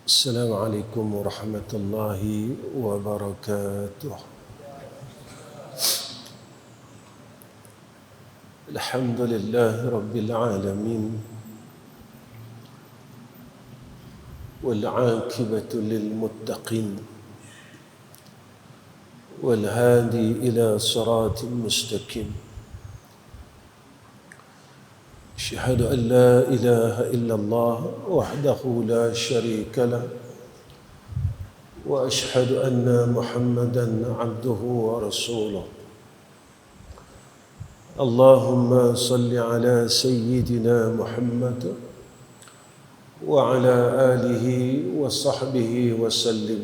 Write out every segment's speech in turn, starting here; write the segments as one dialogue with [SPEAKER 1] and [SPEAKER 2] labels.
[SPEAKER 1] السلام عليكم ورحمة الله وبركاته. الحمد لله رب العالمين، والعاقبة للمتقين، والهادي إلى صراط مستقيم. أشهد أن لا إله إلا الله وحده لا شريك له، وأشهد أن محمدًا عبده ورسوله. اللهم صل على سيدنا محمد وعلى آله وصحبه وسلم.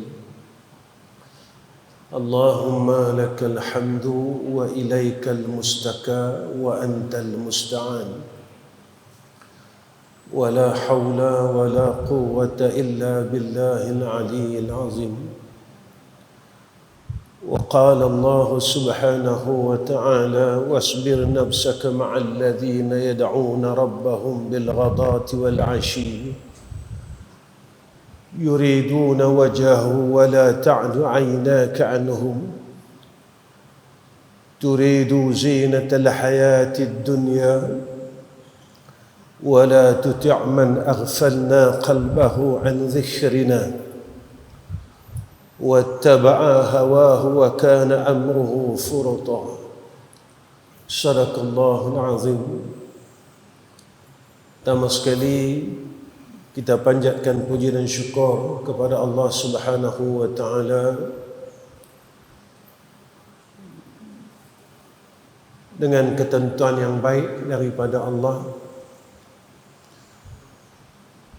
[SPEAKER 1] اللهم لك الحمد وإليك المستكى وأنت المستعان، ولا حول ولا قوة إلا بالله العلي العظيم. وقال الله سبحانه وتعالى: واصبر نفسك مع الذين يدعون ربهم بالغداة والعشي يريدون وجهه ولا تعد عيناك عنهم تريد زينة الحياة الدنيا ولا تطع من أغفلنا قلبه عن ذكرنا واتبع هواه وكان أمره فرطا. صدق الله العظيم. Pertama sekali kita panjatkan puji dan syukur kepada Allah Subhanahu wa taala dengan ketentuan yang baik daripada Allah,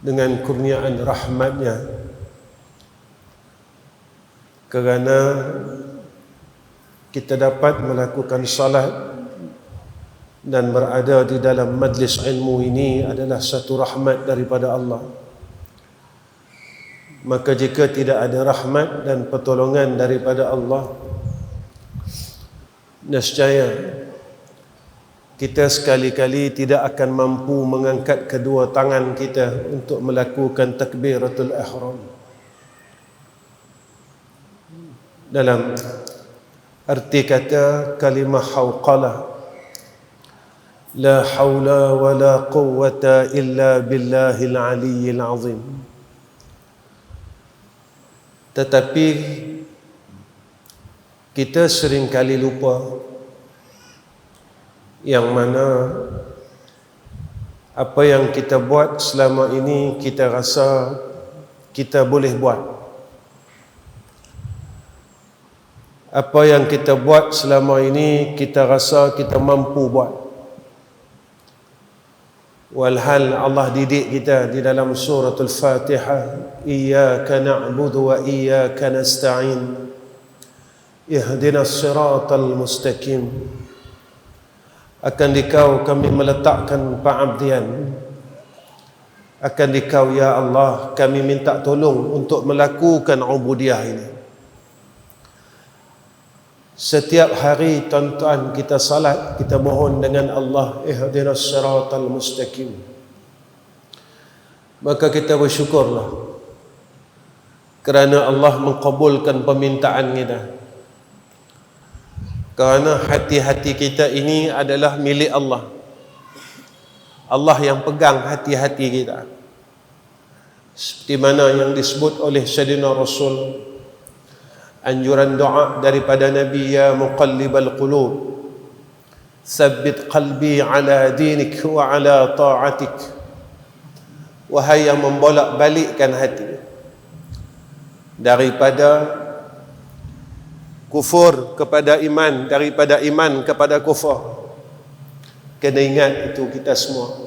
[SPEAKER 1] dengan kurniaan rahmatnya, kerana kita dapat melakukan salat dan berada di dalam majlis ilmu ini adalah satu rahmat daripada Allah. Maka jika tidak ada rahmat dan pertolongan daripada Allah, nescaya kita sekali-kali tidak akan mampu mengangkat kedua tangan kita untuk melakukan takbiratul ihram. Dalam arti kata kalimah hauqalah, la haula wa la quwwata illa billahil aliyyil azim. Tetapi kita seringkali lupa yang mana apa yang kita buat selama ini kita rasa kita boleh buat. Apa yang kita buat selama ini kita rasa kita mampu buat. Walhal Allah didik kita di dalam suratul Fatihah, iyyaka na'budu wa iyyaka nasta'in ihdinas siratal mustaqim. Akan dikau kami meletakkan pengabdian, akan dikau ya Allah kami minta tolong untuk melakukan ubudiyah ini. Setiap hari tuan-tuan kita salat, kita mohon dengan Allah, ihdinas siratal mustaqim. Maka kita bersyukurlah kerana Allah mengabulkan permintaan kita. Kerana hati-hati kita ini adalah milik Allah. Allah yang pegang hati-hati kita. Seperti mana yang disebut oleh Sayyidina Rasul, anjuran doa daripada Nabi, ya muqallibal qulub tsabbit qalbi ala dinik wa ala ta'atik. Wahai yang membolak-balikkan hati daripada kufur kepada iman, daripada iman kepada kufur. Kena ingat itu kita semua.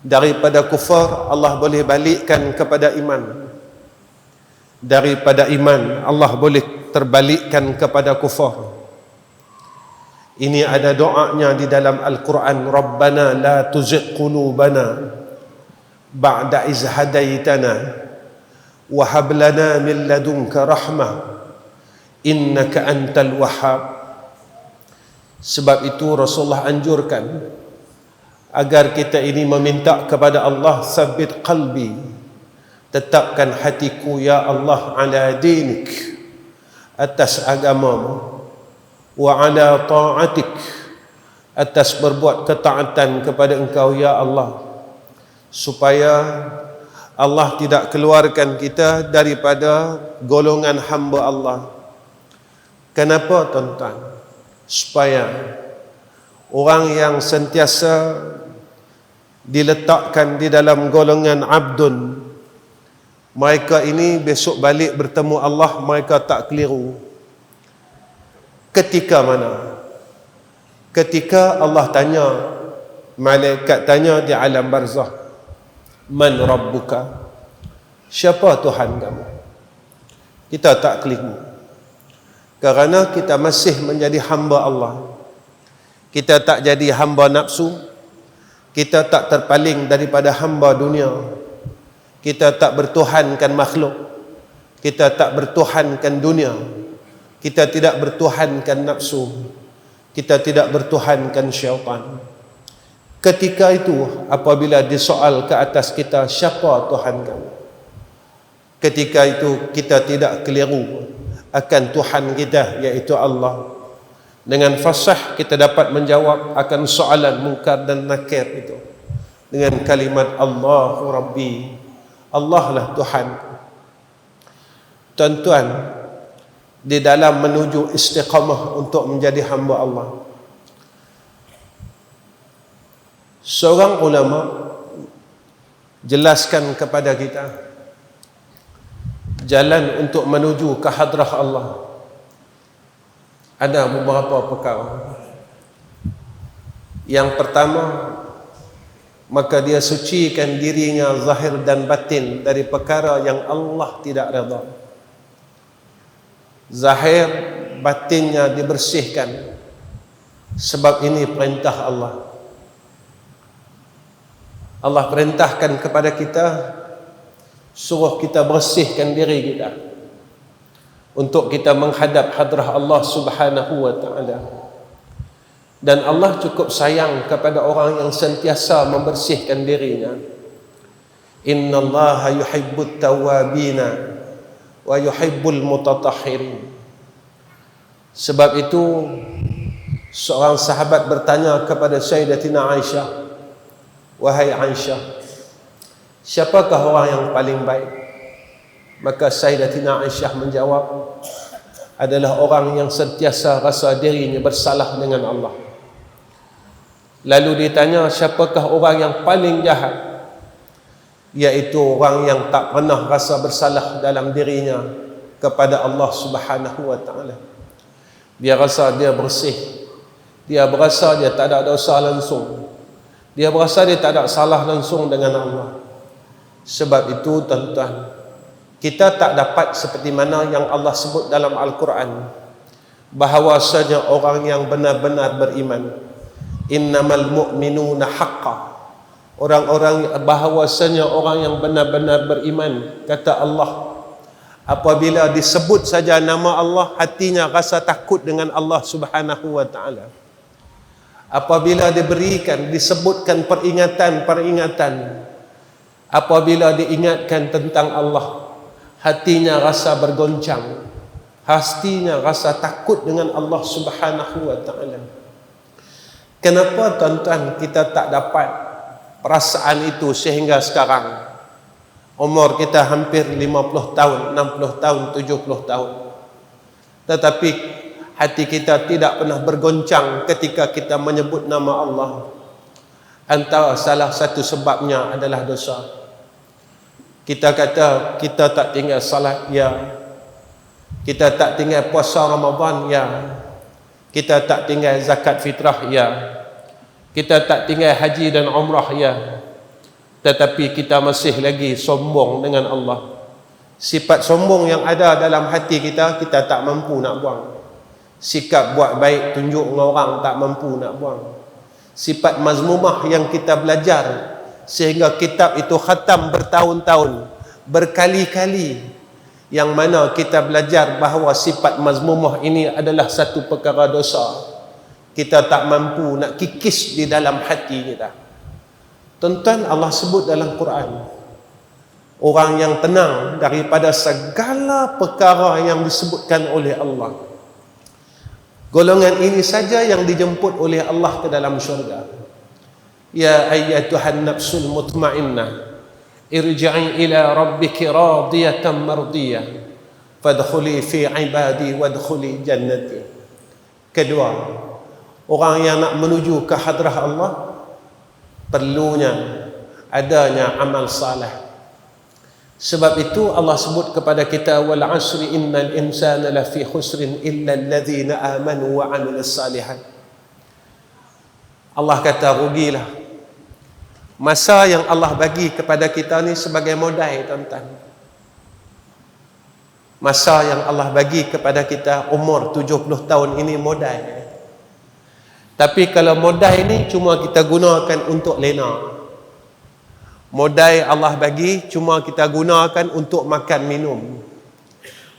[SPEAKER 1] Daripada kufur Allah boleh balikkan kepada iman. Daripada iman Allah boleh terbalikkan kepada kufur. Ini ada doanya di dalam Al-Quran, Rabbana la tuzigh qulubana ba'da iz hadaitana wa hab lana min ladunka rahmah innaka antal wahhab. Sebab itu Rasulullah anjurkan agar kita ini meminta kepada Allah, sabbit qalbi, tetapkan hatiku ya Allah ala dinik, atas agamamu, wa ala ta'atik, atas berbuat ketaatan kepada engkau ya Allah, supaya Allah tidak keluarkan kita daripada golongan hamba Allah. Kenapa tuan-tuan? Supaya orang yang sentiasa diletakkan di dalam golongan abdun, mereka ini besok balik bertemu Allah, mereka tak keliru. Ketika mana? Ketika Allah tanya, malaikat tanya di alam barzah, man rabbuka? Siapa Tuhan kamu? Kita tak keliru. Kerana kita masih menjadi hamba Allah. Kita tak jadi hamba nafsu. Kita tak terpaling daripada hamba dunia. Kita tak bertuhankan makhluk. Kita tak bertuhankan dunia. Kita tidak bertuhankan nafsu. Kita tidak bertuhankan syaitan. Ketika itu, apabila disoal ke atas kita, siapa Tuhan kamu? Ketika itu kita tidak keliru akan Tuhan kita, iaitu Allah. Dengan fasah kita dapat menjawab akan soalan munkar dan nakir itu dengan kalimat Allahu Rabbi, Allah lah Tuhan. Tuan-tuan, di dalam menuju istiqamah untuk menjadi hamba Allah, seorang ulama jelaskan kepada kita jalan untuk menuju ke hadrah Allah. Ada beberapa perkara. Yang pertama, maka dia sucikan dirinya zahir dan batin dari perkara yang Allah tidak redha. Zahir batinnya dibersihkan, sebab ini perintah Allah. Allah perintahkan kepada kita, suruh kita bersihkan diri kita untuk kita menghadap hadrah Allah Subhanahu wa ta'ala. Dan Allah cukup sayang kepada orang yang sentiasa membersihkan dirinya. Innallaha yuhibbut tawwabina wa yuhibbul mutatahhirin. Sebab itu seorang sahabat bertanya kepada Sayyidatina Aisyah, wahai Aisyah, siapakah orang yang paling baik? Maka Sayyidatina Aisyah menjawab, adalah orang yang sentiasa rasa dirinya bersalah dengan Allah. Lalu ditanya, siapakah orang yang paling jahat? Iaitu orang yang tak pernah rasa bersalah dalam dirinya kepada Allah Subhanahu wa ta'ala. Dia rasa dia bersih, dia berasa dia tak ada dosa langsung, dia berasa dia tak ada salah langsung dengan Allah. Sebab itu tuan-tuan, kita tak dapat seperti mana yang Allah sebut dalam Al-Quran, bahawasanya orang yang benar-benar beriman, innamal mu'minuna haqqa, orang-orang, bahawasanya orang yang benar-benar beriman, kata Allah, apabila disebut saja nama Allah, hatinya rasa takut dengan Allah Subhanahu wa ta'ala. Apabila diberikan, disebutkan peringatan-peringatan, apabila diingatkan tentang Allah, hatinya rasa bergoncang, hatinya rasa takut dengan Allah Subhanahu wa ta'ala. Kenapa tuan-tuan kita tak dapat perasaan itu sehingga sekarang? Umur kita hampir 50 tahun, 60 tahun, 70 tahun. Tetapi hati kita tidak pernah bergoncang ketika kita menyebut nama Allah. Antara salah satu sebabnya adalah dosa. Kita kata kita tak tinggal salat, ya. Kita tak tinggal puasa Ramadan, ya. Kita tak tinggal zakat fitrah, ya. Kita tak tinggal haji dan umrah, ya. Tetapi kita masih lagi sombong dengan Allah. Sifat sombong yang ada dalam hati kita, kita tak mampu nak buang. Sikap buat baik, tunjuk dengan orang, tak mampu nak buang. Sifat mazmumah yang kita belajar sehingga kitab itu khatam bertahun-tahun, berkali-kali, yang mana kita belajar bahawa sifat mazmumah ini adalah satu perkara dosa. Kita tak mampu nak kikis di dalam hati kita. Tuan-tuan, Allah sebut dalam Quran, orang yang tenang daripada segala perkara yang disebutkan oleh Allah. Golongan ini saja yang dijemput oleh Allah ke dalam syurga. Ya ayyatuhan nafsul mutmainnah, irji'i ila rabbiki radiyatan mardiyah, fadkhuli fi ibadi wadkhuli jannati. Kedua, orang yang nak menuju ke hadrah Allah perlunya adanya amal saleh. Sebab itu Allah sebut kepada kita, wal asri innal insana lafi khusrin illa alladhina amanu wa 'amilus salihat. Allah kata rugilah. Masa yang Allah bagi kepada kita ni sebagai modal, tuan-tuan. Masa yang Allah bagi kepada kita umur 70 tahun ini modal. Tapi kalau modal ini cuma kita gunakan untuk lena. Modal Allah bagi cuma kita gunakan untuk makan minum.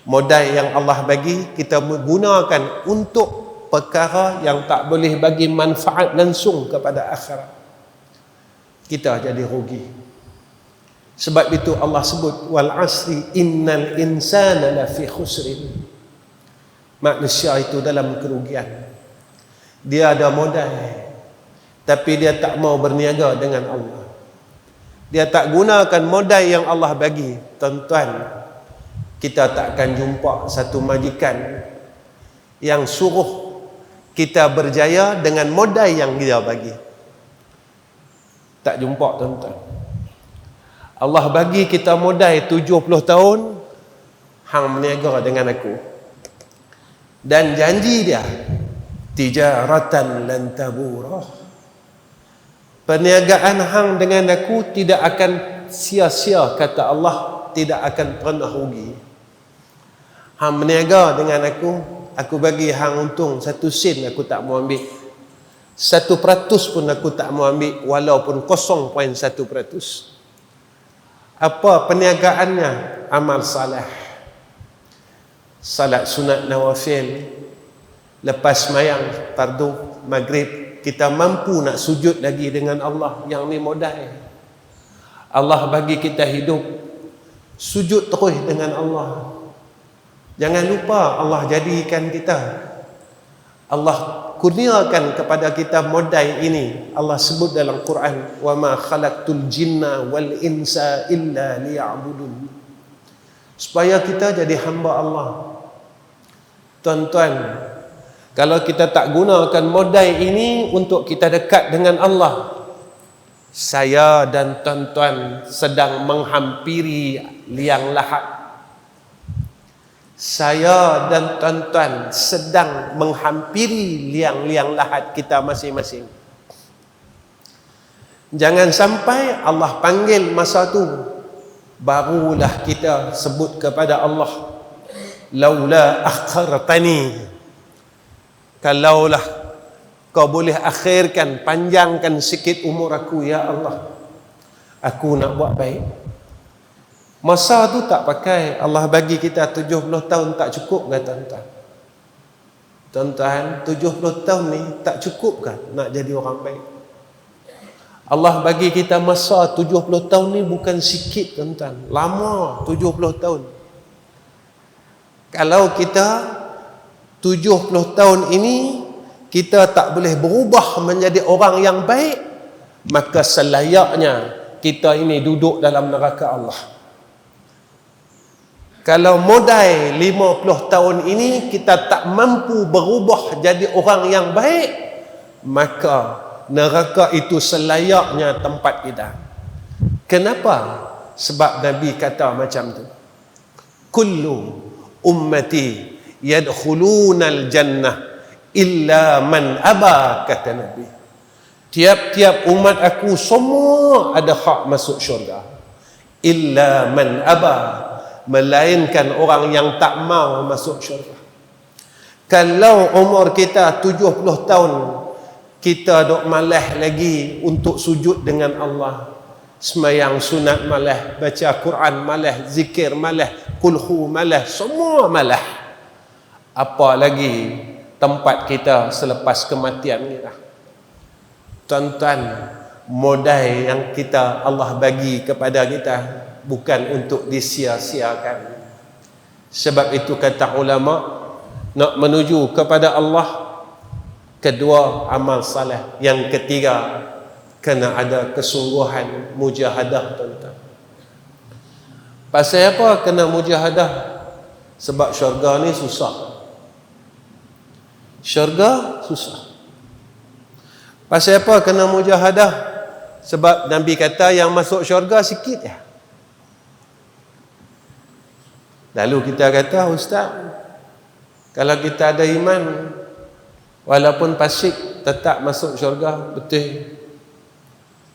[SPEAKER 1] Modal yang Allah bagi kita gunakan untuk perkara yang tak boleh bagi manfaat langsung kepada akhirat. Kita jadi rugi. Sebab itu Allah sebut wal asri innal insana lafi khusrin. Manusia itu dalam kerugian. Dia ada modal tapi dia tak mau berniaga dengan Allah. Dia tak gunakan modal yang Allah bagi. Tuan-tuan, kita tak akan jumpa satu majikan yang suruh kita berjaya dengan modal yang dia bagi. Tak jumpa, tuan-tuan. Allah bagi kita modal 70 tahun, hang berniaga dengan aku. Dan janji dia, tijaratan lan taburah. Perniagaan hang dengan aku tidak akan sia-sia, kata Allah, tidak akan pernah rugi. Hang berniaga dengan aku bagi hang untung 1 sen, aku tak mau ambil. 1% pun aku tak mau ambil, walaupun 0.1%. Apa perniagaannya? Amal salah. Salat sunat nawafil, lepas mayang fardu maghrib, kita mampu nak sujud lagi dengan Allah. Yang ni modal. Allah bagi kita hidup, sujud terus dengan Allah. Jangan lupa Allah jadikan kita, Allah kurniakan kepada kita modal ini. Allah sebut dalam Quran, wa ma khalaqtul jinna wal insa illa liya'budun. Supaya kita jadi hamba Allah. Tuan-tuan, kalau kita tak gunakan modal ini untuk kita dekat dengan Allah, saya dan tuan-tuan sedang menghampiri liang lahat. Saya dan tuan-tuan sedang menghampiri liang-liang lahat kita masing-masing. Jangan sampai Allah panggil masa tu, barulah kita sebut kepada Allah, laula akhartani, kalaulah kau boleh akhirkan, panjangkan sikit umur aku ya Allah, aku nak buat baik. Masa tu tak pakai. Allah bagi kita 70 tahun tak cukup ke tuan-tuan? Tuan-tuan, 70 tahun ni tak cukup ke nak jadi orang baik? Allah bagi kita masa 70 tahun ni bukan sikit, tuan-tuan. Lama 70 tahun. Kalau kita 70 tahun ini kita tak boleh berubah menjadi orang yang baik, maka selayaknya kita ini duduk dalam neraka Allah. Kalau modal 50 tahun ini kita tak mampu berubah jadi orang yang baik, maka neraka itu selayaknya tempat kita. Kenapa? Sebab Nabi kata macam tu. Kullu ummati yadkhulunal jannah illa man aba, kata Nabi. Tiap-tiap umat aku semua ada hak masuk syurga. Illa man aba, melainkan orang yang tak mau masuk syurga. Kalau umur kita 70 tahun, kita dok malah lagi untuk sujud dengan Allah, semayang sunat malah, baca Quran malah, zikir malah, kulhu malah, semua malah. Apa lagi tempat kita selepas kematian kita? Tuan-tuan, modal yang kita Allah bagi kepada kita bukan untuk disia-siakan. Sebab itu kata ulama, nak menuju kepada Allah, kedua amal saleh, yang ketiga kena ada kesungguhan mujahadah, tuan-tuan. Pasal apa kena mujahadah? Sebab syurga ni susah. Syurga susah. Pasal apa kena mujahadah? Sebab Nabi kata yang masuk syurga sikit ya. Lalu kita kata, ustaz, kalau kita ada iman, walaupun fasik tetap masuk syurga. Betul.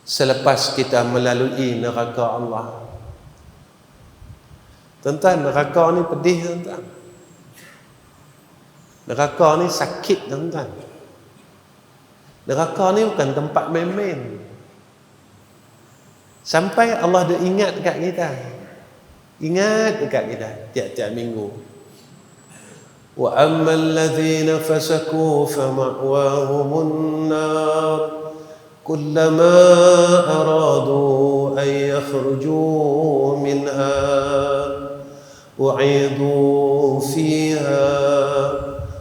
[SPEAKER 1] Selepas kita melalui neraka Allah. Tuan-tuan, neraka ni pedih, tuan-tuan. Neraka ni sakit, tuan-tuan. Neraka ni bukan tempat main-main. Sampai Allah dah ingat dekat kita. Ingat dekat kita tiap-tiap minggu. Wa ammal ladzina fasaku fama'wahumun nar kullama aradu an yakhruju minha u'idu fiha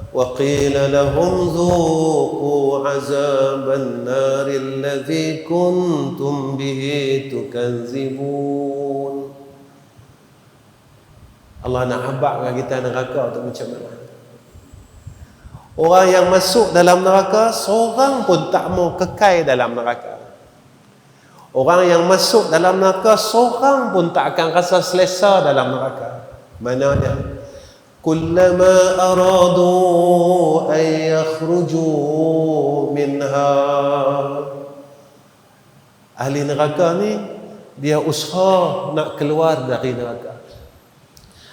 [SPEAKER 1] wa qila lahum dhuqu 'azaban nar alladhi kuntum bihi tukadzibun. Allah nak habakkan kita neraka tu macam mana? Orang yang masuk dalam neraka, seorang pun tak mau kekal dalam neraka. Orang yang masuk dalam neraka, seorang pun tak akan rasa selesa dalam neraka. Mana dia? Kullama aradu an yakhruju minha. Ahli neraka ni, dia usaha nak keluar dari neraka.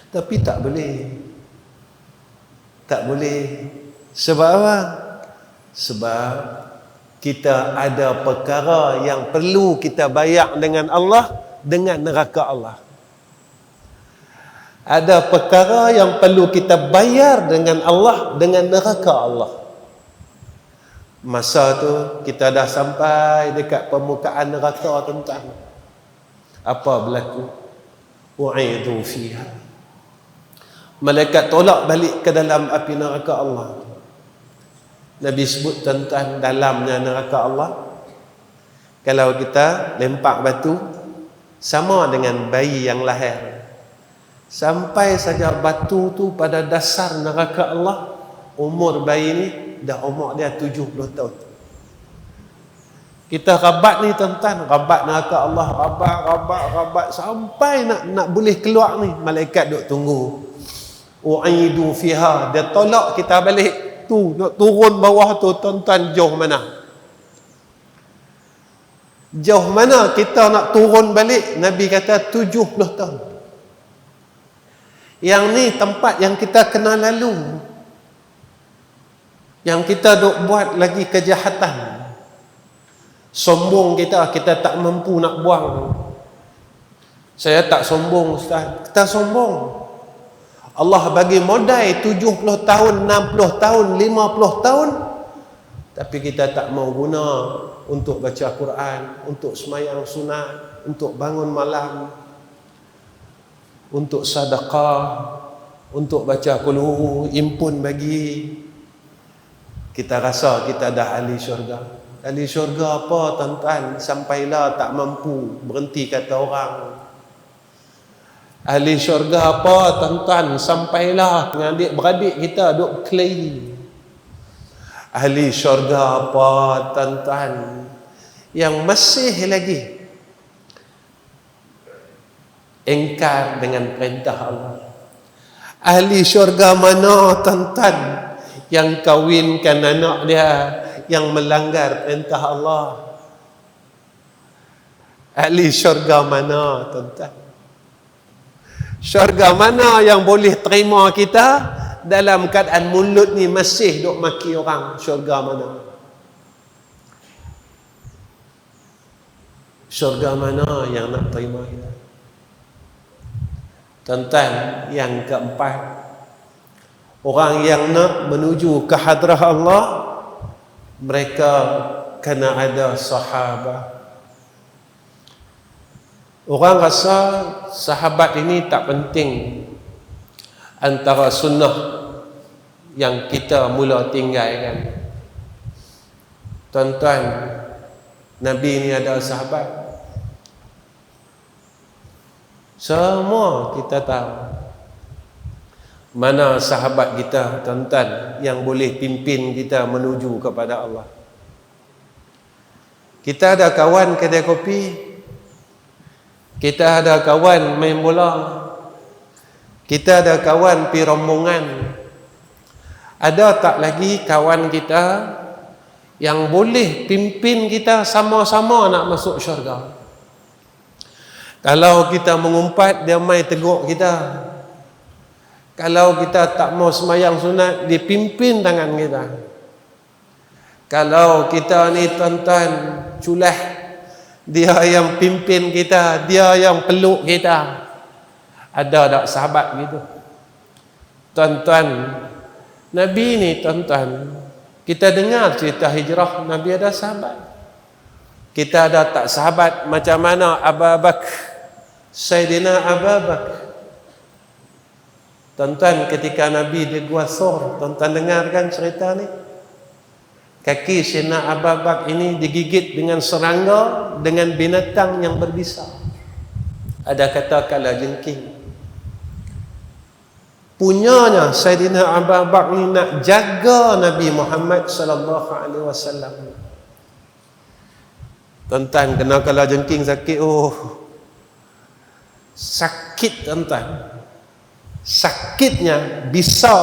[SPEAKER 1] Tapi tak boleh. Tak boleh. Sebab apa? Sebab kita ada perkara yang perlu kita bayar dengan Allah, dengan neraka Allah. Ada perkara yang perlu kita bayar dengan Allah, dengan neraka Allah. Masa tu kita dah sampai dekat permukaan neraka, tuan-tuan. Apa berlaku? U'idu fiha. Malaikat tolak balik ke dalam api neraka Allah. Nabi sebut, tuan-tuan, dalamnya neraka Allah, kalau kita lempak batu, sama dengan bayi yang lahir. Sampai saja batu tu pada dasar neraka Allah, umur bayi ni dah umur dia 70 tahun. Kita rabat ni, tuan-tuan, rabat neraka Allah, rabat sampai nak boleh keluar ni, malaikat duk tunggu. U'idu fiha, dia tolak kita balik. Tu nak turun bawah tu, tuan-tuan, jauh mana? Jauh mana kita nak turun balik? Nabi kata 70 tahun. Yang ni tempat yang kita kena lalu. Yang kita duk buat lagi kejahatan. Sombong kita tak mampu nak buang. Saya tak sombong, ustaz. Kita sombong. Allah bagi modal 70 tahun, 60 tahun, 50 tahun, tapi kita tak mau guna untuk baca Quran, untuk semayang sunat, untuk bangun malam, untuk sedekah, untuk baca qul impun bagi. Kita rasa kita dah ahli syurga. Ahli syurga apa, tuan-tuan? Sampailah tak mampu, berhenti kata orang. Ahli syurga apa, tuan-tuan? Sampailah dengan adik-beradik kita duk kelahi. Ahli syurga apa, tuan-tuan? Yang masih lagi engkar dengan perintah Allah. Ahli syurga mana, tuan-tuan, yang kawinkan anak dia yang melanggar perintah Allah? Ahli syurga mana, tuan-tuan? Syurga mana yang boleh terima kita dalam keadaan mulut ni masih duk maki orang? Syurga mana? Syurga mana yang nak terima kita? Tuan-tuan, yang keempat, orang yang nak menuju ke hadrah Allah, mereka kena ada sahabat. Orang rasa sahabat ini tak penting antara sunnah yang kita mula tinggalkan. Tuan-tuan, Nabi ni ada sahabat. Semua kita tahu. Mana sahabat kita, tuan-tuan, yang boleh pimpin kita menuju kepada Allah. Kita ada kawan kedai kopi, kita ada kawan main bola, kita ada kawan pi rombongan. Ada tak lagi kawan kita yang boleh pimpin kita sama-sama nak masuk syurga? Kalau kita mengumpat, dia mai tegur kita. Kalau kita tak mau semayang sunat, dia pimpin tangan kita. Kalau kita ni tuan-tuan culah, dia yang pimpin kita, dia yang peluk kita. Ada tak sahabat gitu? Tuan-tuan, Nabi ni tuan-tuan, kita dengar cerita hijrah, Nabi ada sahabat. Kita ada tak sahabat macam mana Abu Bakar, Sayyidina Abu Bakar. Tuan-tuan, ketika Nabi di Gua Thur, tuan-tuan dengarkan cerita ni. Kaki Sayyidina Abu Bakar ini digigit dengan serangga, dengan binatang yang berbisa. Ada kata kalajengking. Punyanya Sayyidina Abu Bakar ni nak jaga Nabi Muhammad sallallahu alaihi wasallam. Tuan-tuan, kena kalajengking sakit. Sakit tuan-tuan. Sakitnya bisa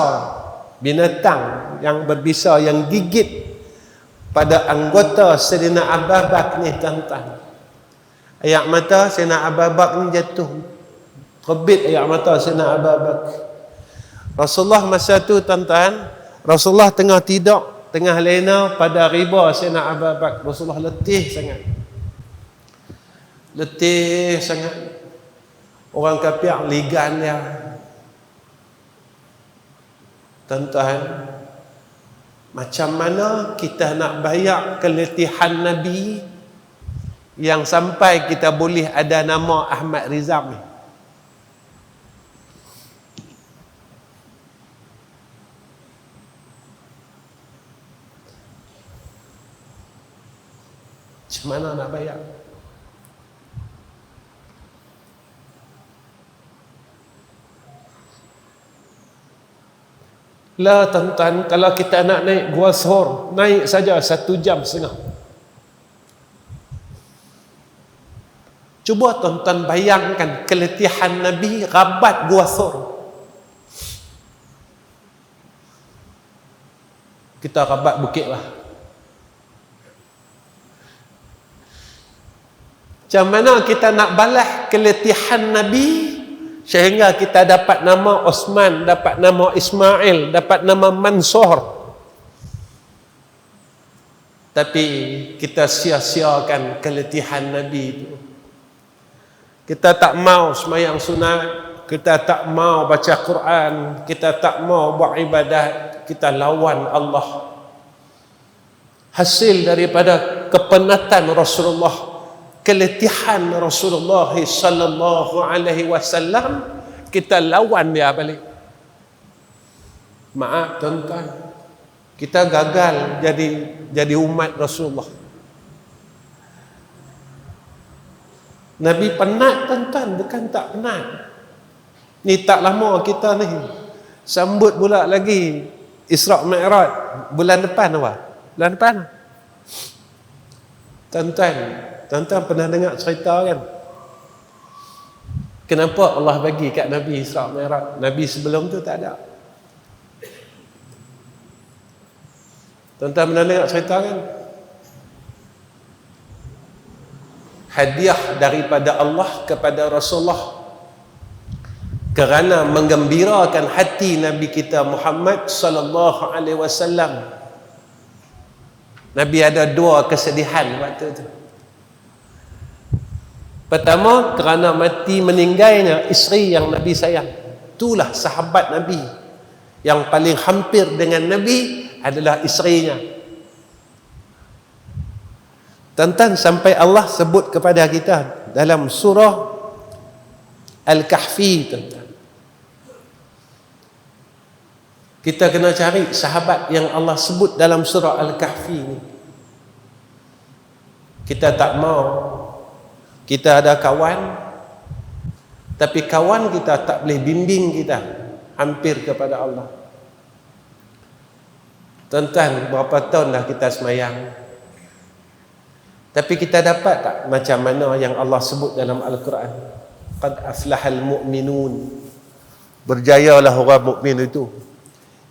[SPEAKER 1] binatang yang berbisa yang gigit pada anggota Sayyidina Abu Bakar ni tuan-tuan. Air mata Sayyidina Abu Bakar ni jatuh. Terbit air mata Sayyidina Abu Bakar. Rasulullah masa tu tuan-tuan, Rasulullah tengah tidur, tengah lena pada riba Sayyidina Abu Bakar. Rasulullah letih sangat. Letih sangat. Orang kafir ligan dia. Tuan-tuan, macam mana kita nak bayar keletihan Nabi yang sampai kita boleh ada nama Ahmad Rizal ni? Macam mana nak bayar? Lah tuan-tuan, kalau kita nak naik Gua Thur, naik saja 1 jam setengah. Cuba tuan-tuan bayangkan keletihan Nabi rabat Gua Thur. Kita rabat bukit lah. Macam mana kita nak balas keletihan Nabi sehingga kita dapat nama Osman, dapat nama Ismail, dapat nama Mansur, tapi kita sia-siakan keletihan Nabi itu. Kita tak mau sembahyang sunat, kita tak mau baca Quran, kita tak mau buat ibadat, kita lawan Allah. Hasil daripada kepenatan Rasulullah, keletihan Rasulullah sallallahu alaihi wasallam, kita lawan dia balik. Maaf tuan-tuan, kita gagal jadi umat Rasulullah. Nabi penat tuan-tuan, bukan tak penat. Ni tak lama kita ni sambut pula lagi Isra Mi'raj bulan depan apa? Bulan depan. Tuan-tuan pernah dengar cerita kan? Kenapa Allah bagi kat Nabi Isra Mi'raj? Nabi sebelum tu tak ada. Tuan-tuan pernah dengar cerita kan? Hadiah daripada Allah kepada Rasulullah kerana menggembirakan hati Nabi kita Muhammad sallallahu alaihi wasallam. Nabi ada 2 kesedihan waktu tu. Pertama, kerana mati meninggalnya isteri yang Nabi sayang. Itulah sahabat Nabi yang paling hampir dengan Nabi adalah isterinya. Tuan-tuan, sampai Allah sebut kepada kita dalam surah Al-Kahfi, tuan-tuan. Kita kena cari sahabat yang Allah sebut dalam surah Al-Kahfi ni. Kita tak mau. Kita ada kawan, tapi kawan kita tak boleh bimbing kita hampir kepada Allah. Tuan-tuan, berapa tahun dah kita semayang, tapi kita dapat tak macam mana yang Allah sebut dalam Al-Quran? Qad aflahal mu'minun. Berjayalah orang mukmin itu,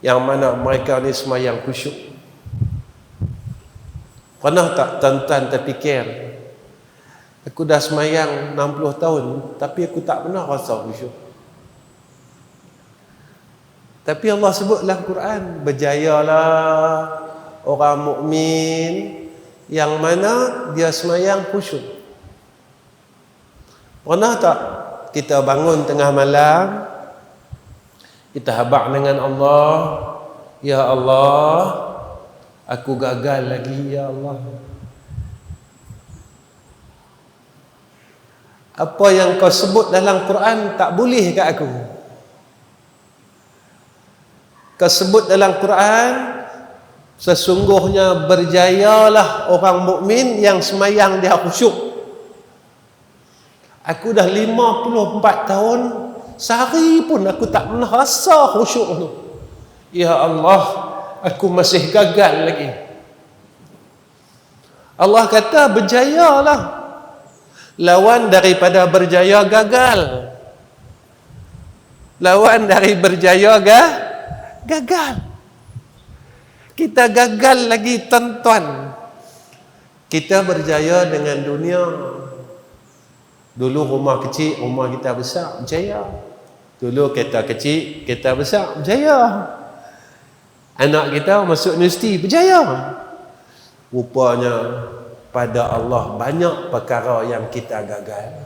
[SPEAKER 1] yang mana mereka ni semayang khusyuk. Pernah tak tuan-tuan terfikir, aku dah semayang 60 tahun, tapi aku tak pernah rasa khusyuk. Tapi Allah sebut dalam Quran, berjayalah orang mukmin yang mana dia semayang khusyuk. Pernah tak kita bangun tengah malam, kita habaq dengan Allah, ya Allah, aku gagal lagi, ya Allah. Apa yang kau sebut dalam Quran tak boleh kat aku. Kau sebut dalam Quran, sesungguhnya berjayalah orang mukmin yang semayang dia khusyuk. Aku dah 54 tahun, sehari pun aku tak pernah rasa khusyuk tu. Ya Allah, aku masih gagal lagi. Allah kata berjayalah. Lawan daripada berjaya gagal. Lawan dari berjaya gagal. Kita gagal lagi, tuan-tuan. Kita berjaya dengan dunia. Dulu rumah kecil, rumah kita besar, berjaya. Dulu kereta kecil, kereta besar, berjaya. Anak kita masuk universiti, berjaya. Rupanya pada Allah banyak perkara yang kita gagal.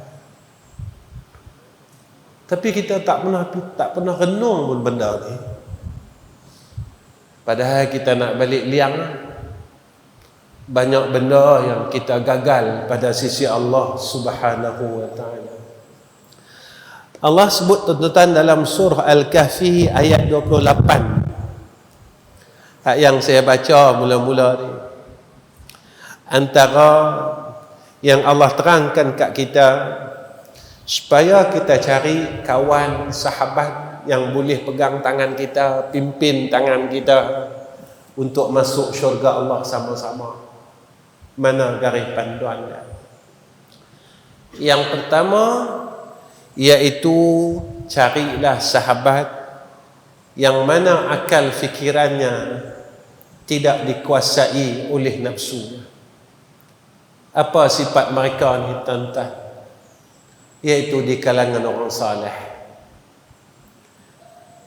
[SPEAKER 1] Tapi kita tak pernah renung pun benda ni. Padahal kita nak balik liang, banyak benda yang kita gagal pada sisi Allah Subhanahu wa ta'ala. Allah sebut tuan-tuan dalam surah Al-Kahfi ayat 28. Ayat yang saya baca mula-mula ni, antara yang Allah terangkan kat kita supaya kita cari kawan, sahabat yang boleh pegang tangan kita, pimpin tangan kita untuk masuk syurga Allah sama-sama. Mana garis panduannya? Yang pertama, iaitu carilah sahabat yang mana akal fikirannya tidak dikuasai oleh nafsu. Apa sifat mereka ni, tuan-tuan? Iaitu di kalangan orang saleh.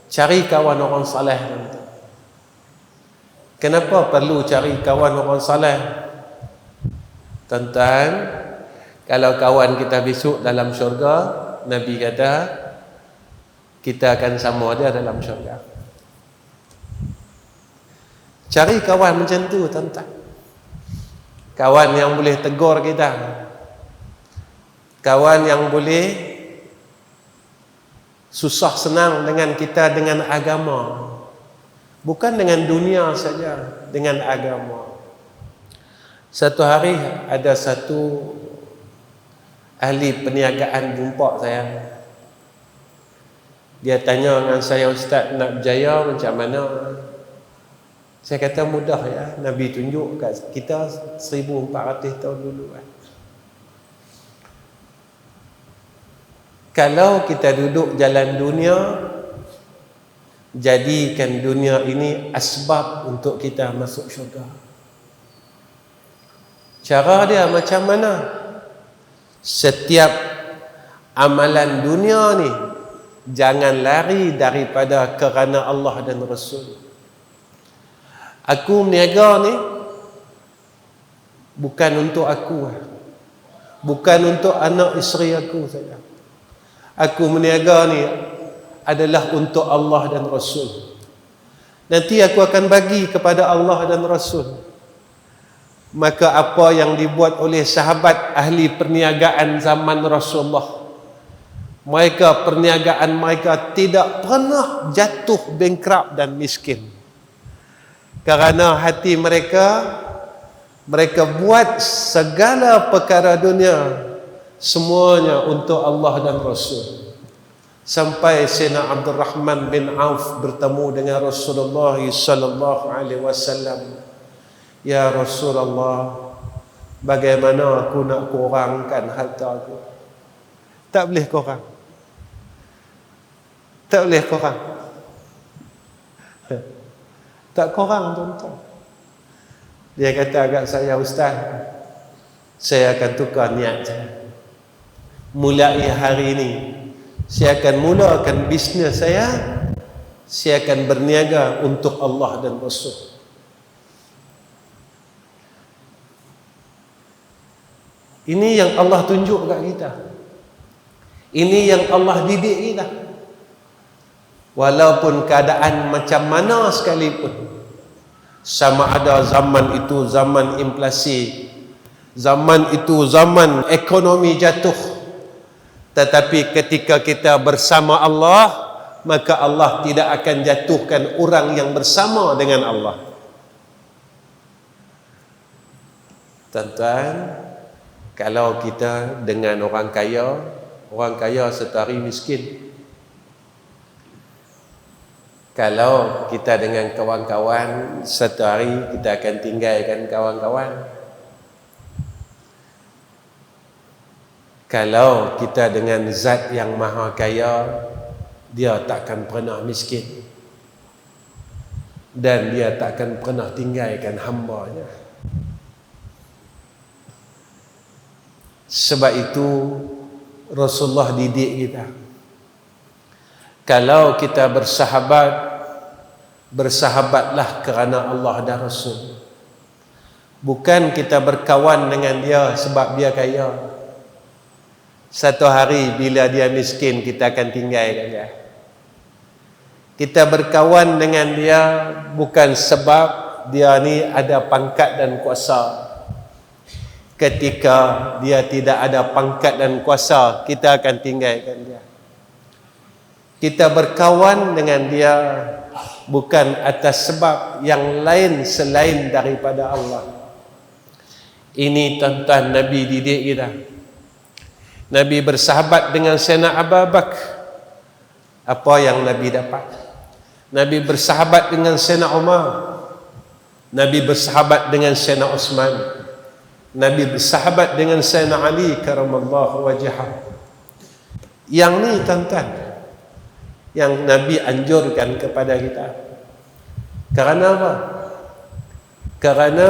[SPEAKER 1] Cari kawan orang saleh, tuan-tuan. Kenapa perlu cari kawan orang saleh? Tuan-tuan, kalau kawan kita besok dalam syurga, Nabi kata kita akan sama dia dalam syurga. Cari kawan macam tu, tuan-tuan. Kawan yang boleh tegur kita, kawan yang boleh susah senang dengan kita dengan agama, bukan dengan dunia saja, dengan agama. Satu hari ada satu ahli perniagaan jumpa saya. Dia tanya dengan saya, Ustaz, nak berjaya macam mana? Saya kata mudah ya, Nabi tunjuk kat kita 1400 tahun dulu. Kalau kita duduk jalan dunia, jadikan dunia ini asbab untuk kita masuk syurga. Cara dia macam mana? Setiap amalan dunia ni jangan lari daripada kerana Allah dan Rasul. Aku meniaga ni bukan untuk aku, bukan untuk anak isteri aku saja. Aku meniaga ni adalah untuk Allah dan Rasul. Nanti aku akan bagi kepada Allah dan Rasul. Maka apa yang dibuat oleh sahabat ahli perniagaan zaman Rasulullah, Mereka, perniagaan mereka tidak pernah jatuh bankrupt dan miskin. Kerana hati mereka, mereka buat segala perkara dunia semuanya untuk Allah dan Rasul. Sampai Sayyidina Abdul Rahman bin Auf bertemu dengan Rasulullah sallallahu alaihi wasallam. Ya Rasulullah, bagaimana aku nak kurangkan harta aku? Tak boleh kurang. Tak boleh kurang. Tak kurang, tuan-tuan. Dia kata agak saya, Ustaz, saya akan tukar niat saya. Mulai hari ini, saya akan mulakan bisnes saya akan berniaga untuk Allah dan Rasul. Ini yang Allah tunjuk kat kita. Ini yang Allah didik kita. Walaupun keadaan macam mana sekalipun, sama ada zaman itu zaman inflasi, zaman itu zaman ekonomi jatuh, tetapi ketika kita bersama Allah, maka Allah tidak akan jatuhkan orang yang bersama dengan Allah. Tuan-tuan, kalau kita dengan orang kaya satu hari miskin. Kalau kita dengan kawan-kawan, satu hari kita akan tinggalkan kawan-kawan. Kalau kita dengan zat yang maha kaya, dia takkan pernah miskin. Dan dia takkan pernah tinggalkan hamba-Nya. Sebab itu Rasulullah didik kita. Kalau kita bersahabatlah kerana Allah dan Rasul. Bukan kita berkawan dengan dia sebab dia kaya. Satu hari bila dia miskin, kita akan tinggalkan dia. Kita berkawan dengan dia bukan sebab dia ni ada pangkat dan kuasa. Ketika dia tidak ada pangkat dan kuasa, kita akan tinggalkan dia. Kita berkawan dengan dia bukan atas sebab yang lain selain daripada Allah. Ini tuan-tuan Nabi didik kita. Nabi bersahabat dengan Sayyidina Abu Bakar. Apa yang Nabi dapat? Nabi bersahabat dengan Sayyidina Umar. Nabi bersahabat dengan Sayyidina Uthman. Nabi bersahabat dengan Sayyidina Ali karamallahu wajhah. Yang ni tuan-tuan, yang Nabi anjurkan kepada kita. Kerana apa? Kerana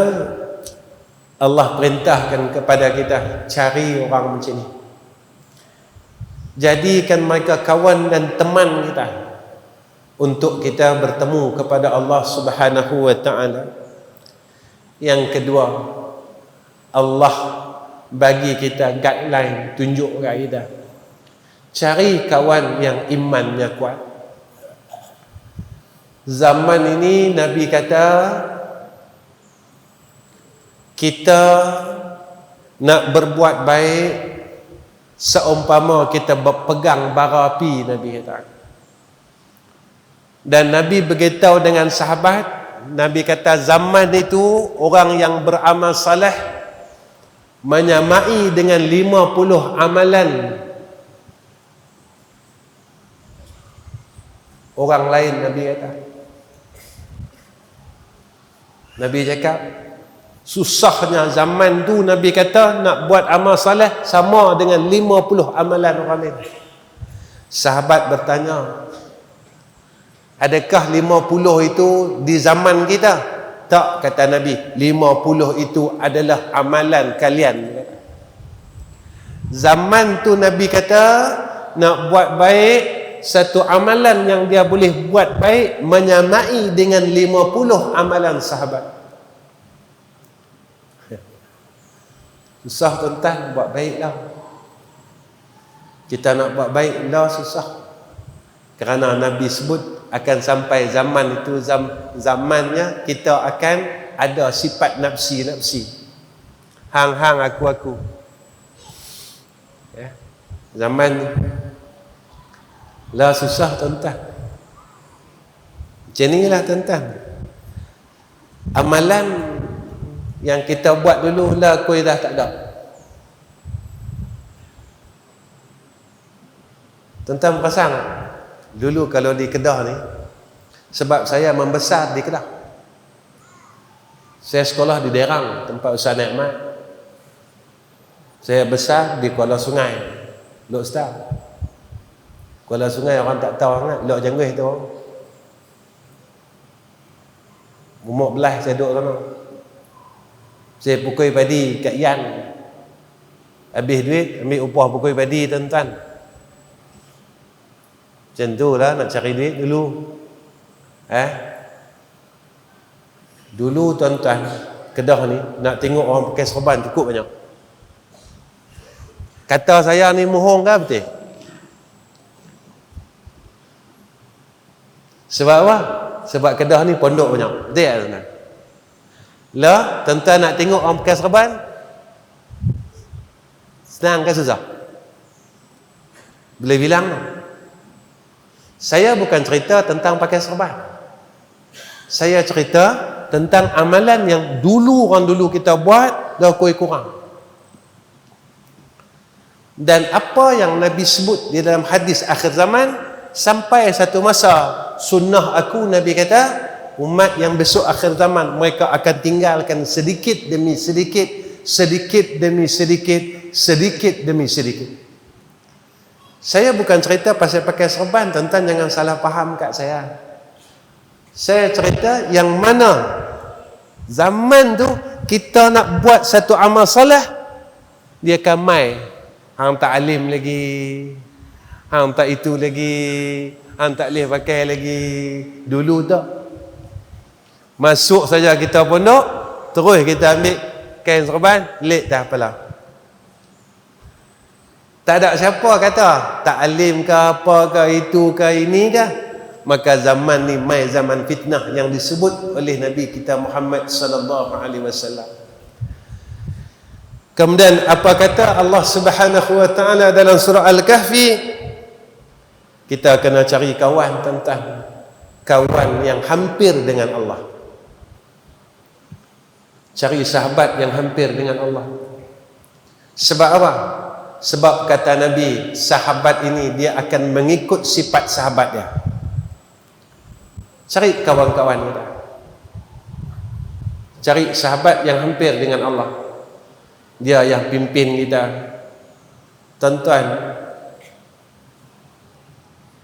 [SPEAKER 1] Allah perintahkan kepada kita cari orang macam ni. Jadikan mereka kawan dan teman kita untuk kita bertemu kepada Allah Subhanahu wa taala. Yang kedua, Allah bagi kita guideline, tunjuk kat kita. Cari kawan yang imannya kuat. Zaman ini Nabi kata, kita nak berbuat baik seumpama kita berpegang bara api, Nabi kata. Dan Nabi beritahu dengan sahabat, Nabi kata zaman itu orang yang beramal saleh menyamai dengan 50 amalan orang lain. Nabi kata, Nabi cakap susahnya zaman tu. Nabi kata nak buat amal saleh sama dengan 50 amalan orang lain. Sahabat bertanya, adakah 50 itu di zaman kita? Tak, kata Nabi, 50 itu adalah amalan kalian. Zaman tu Nabi kata nak buat baik, satu amalan yang dia boleh buat baik menyamai dengan 50 amalan sahabat. Susah tuan-tuan buat baik lah. Kita nak buat baik lah susah. Kerana Nabi sebut akan sampai zaman itu, zamannya kita akan ada sifat nafsi-nafsi. Hang-hang, aku-aku. Ya. Zaman Lah susah tuan-tuan. Macam inilah tuan-tuan. Amalan yang kita buat dulu lah kuih dah tak ada. Tuan-tuan perasan dulu kalau di Kedah ni, sebab saya membesar di Kedah, saya sekolah di Derang tempat Ustaz Nikmat, saya besar di Kuala Sungai Lok Star. Kuala Sungai orang tak tahu sangat, Lok Jangguih tu umur belah saya duduk sana. Saya pukul padi kat Yan, habis duit ambil upah pukul padi tuan-tuan. Macam tu lah nak cari duit dulu. Dulu tuan-tuan, Kedah ni nak tengok orang pakai serban cukup banyak. Kata saya ni mohong ke betul? Sebab apa? Sebab Kedah ni pondok banyak. Betul tak tuan-tuan? Lah, tuan-tuan nak tengok orang pakai serban, senang ke susah? Boleh bilang tak? Saya bukan cerita tentang pakai serban. Saya cerita tentang amalan yang dulu orang dulu kita buat dah kurang. Dan apa yang Nabi sebut di dalam hadis akhir zaman, sampai satu masa sunnah aku, Nabi kata umat yang besok akhir zaman mereka akan tinggalkan sedikit demi sedikit, sedikit demi sedikit, sedikit demi sedikit. Saya bukan cerita pasal pakai serban, tuan-tuan jangan salah faham kat saya. Saya cerita yang mana zaman tu kita nak buat satu amal solah, dia akan mai. Hang tak alim lagi, hang tak itu lagi, hang tak boleh pakai lagi. Dulu tak. Masuk saja kita pondok, terus kita ambil kain serban, lek dah apalah. Tak ada siapa kata tak alim ke apa ke itu ke ini ke. Maka zaman ni mai zaman fitnah yang disebut oleh Nabi kita Muhammad sallallahu alaihi wasallam. Kemudian apa kata Allah Subhanahu wa taala dalam surah Al-Kahfi? Kita kena cari kawan tuan-tuan, kawan yang hampir dengan Allah. Cari sahabat yang hampir dengan Allah. Sebab apa? Sebab kata Nabi, sahabat ini dia akan mengikut sifat sahabat dia. Cari kawan-kawan kita. Cari sahabat yang hampir dengan Allah. Dia yang pimpin kita. Tuan-tuan,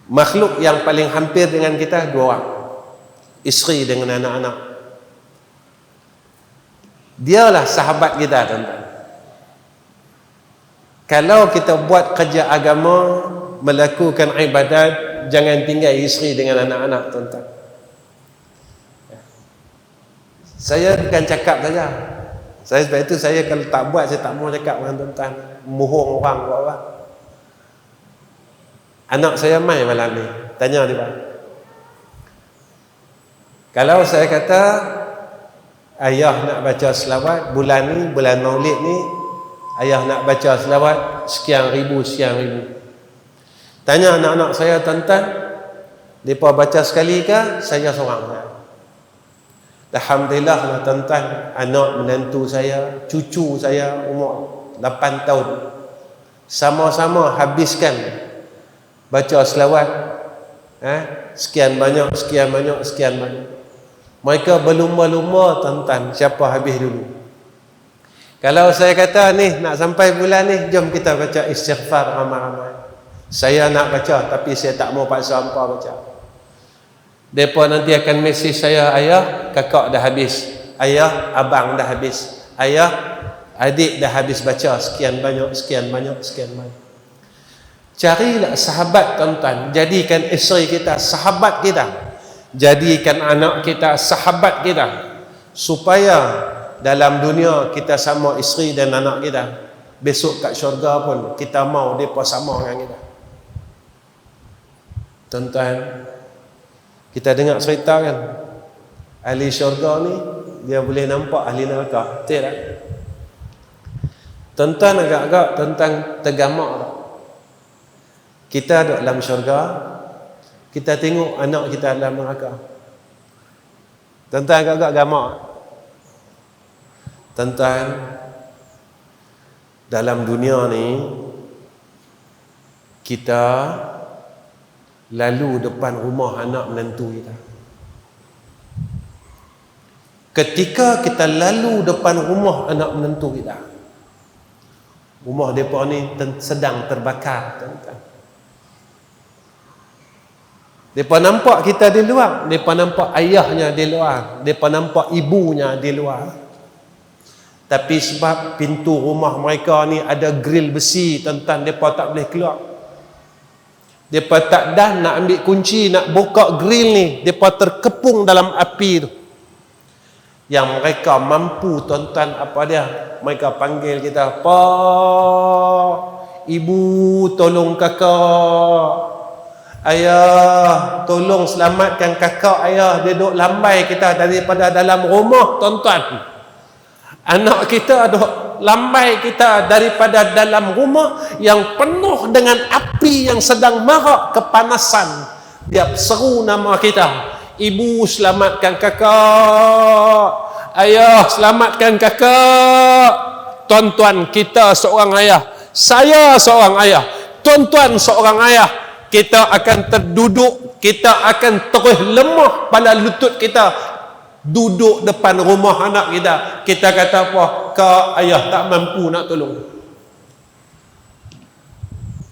[SPEAKER 1] makhluk yang paling hampir dengan kita dua orang. Isteri dengan anak-anak. Dialah sahabat kita tuan-tuan. Kalau kita buat kerja agama, melakukan ibadat, jangan tinggal isteri dengan anak-anak tuan-tuan. Saya bukan cakap saja. Saya sebab itu saya kalau tak buat, saya tak mau cakap dengan tuan-tuan. Mohong orang buat apa. Anak saya mai malam ni, tanya dia. Kalau saya kata ayah nak baca selawat bulan ni, bulan Maulid ni, ayah nak baca selawat sekian ribu. Tanya anak-anak saya, tuan-tuan, mereka baca sekali ke saya seorang? Alhamdulillah lah tuan-tuan, anak menantu saya, cucu saya umur 8 tahun sama-sama habiskan baca selawat sekian banyak. Mereka berlumba-lumba tuan-tuan siapa habis dulu. Kalau saya kata ni nak sampai bulan ni, jom kita baca istighfar ramai-ramai. Saya nak baca tapi saya tak mau paksa hampa baca. Mereka nanti akan mesej saya, ayah, kakak dah habis. Ayah, abang dah habis. Ayah, adik dah habis baca sekian banyak. Carilah sahabat tuan-tuan. Jadikan isteri kita sahabat kita. Jadikan anak kita sahabat kita. Supaya dalam dunia kita sama isteri dan anak kita, besok kat syurga pun kita mau mereka sama dengan kita. Tuan-tuan, kita dengar cerita kan, ahli syurga ni dia boleh nampak ahli neraka, betul tak? Tuan-tuan agak-agak tuan-tuan tergamak tak? Kita duduk dalam syurga, kita tengok anak kita dalam neraka. Tuan-tuan agak-agak gamak. Tuan-tuan, dalam dunia ni kita lalu depan rumah anak menantu kita. Ketika kita lalu depan rumah anak menantu kita, rumah mereka ni sedang terbakar, tuan-tuan. Mereka nampak kita di luar, mereka nampak ayahnya di luar, mereka nampak ibunya di luar. Tapi sebab pintu rumah mereka ni ada grill besi, tuan-tuan, mereka tak boleh keluar. Mereka tak dah nak ambil kunci, nak buka grill ni, mereka terkepung dalam api tu. Yang mereka mampu, tuan-tuan, apa dia? Mereka panggil kita, "Pak, ibu tolong kakak. Ayah, tolong selamatkan kakak ayah. Dia duk lambai kita daripada dalam rumah, tuan-tuan. Anak kita duk lambai kita daripada dalam rumah yang penuh dengan api yang sedang marak kepanasan. Dia seru nama kita. Ibu, selamatkan kakak. Ayah, selamatkan kakak." Tuan-tuan, kita seorang ayah. Saya seorang ayah. Tuan-tuan seorang ayah. Kita akan terduduk, kita akan terus lemah pada lutut kita, duduk depan rumah anak kita. Kita kata apa? "Kak, ayah tak mampu nak tolong."